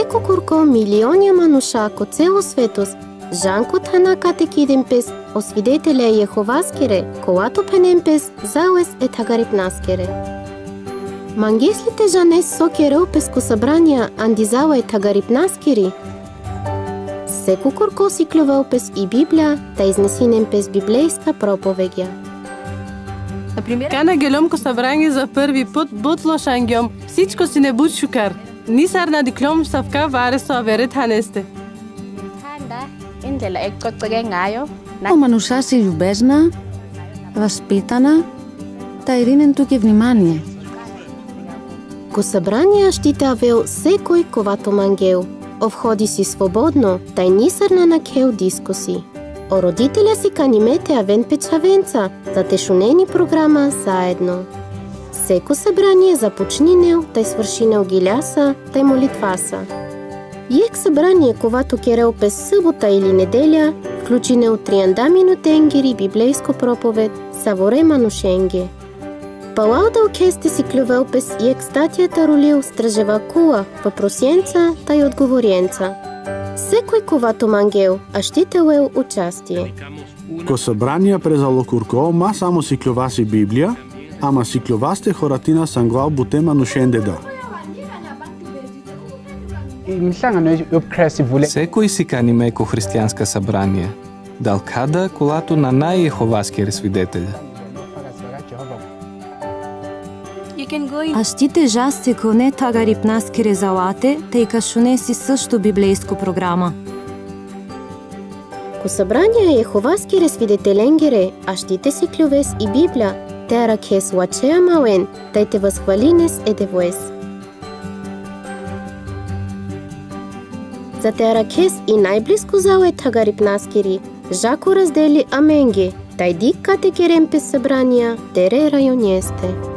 Секо курко милиони мануша ко цело светос, жанко тана катекиден пес, освидетеля Јеховаскере, колато пенен пес, зауес е тагарипнаскере. Мангеслите жанес сокере опеско събрания андизава е тагарипнаскери. Секо курко си клюва опес и Библия, та изнесинен пес библейска проповедја. Кана геломко събрание за първи път бутло шангьом, всичко си не буд шукар. Нисар на диклом савка варе со аверет ханесте. Мануша си любезна, възпитана, та иринен тук е внимание. Ко събрание щите авел секой ковато мангел. Овходи си свободно, тај нисарна на кео дискуси. О родителя си канимете авен печавенца, за тешунени програма заедно. Секо събрание започнинел, тај свършинел гиляса, тај молитваса. Јек събрание ковато керел пес събота или неделя, вклучинел 30 минутенгери библейско проповед, саворе манушенге. Палаудал кесте си клювел пес јек статията рулил стражева кула, въпросенца, тај одговоренца. Секој ковато мангел, а штителел участие. Ко събрание презало курко, ма само си клюваси Библия, ама си клювасте хоратина санглал буте манушендеда. Секој си каниме ко християнска събрание. Далкада колато на нај-Јеховаскере свидетеля. А щите жасте ко не тагарипнаскере залате, тъй кашуне си също библейско програма. Ко събрание Јеховаскере свидетеленгере, а щите си клювес и Библия, те ракес лачеа мауен, тај те възхвалинес едевоес. За те ракес и најблиско зауе тагарипнаскери, жако раздели аменге, тај дик кате керемпес събрания, тере рајонјесте.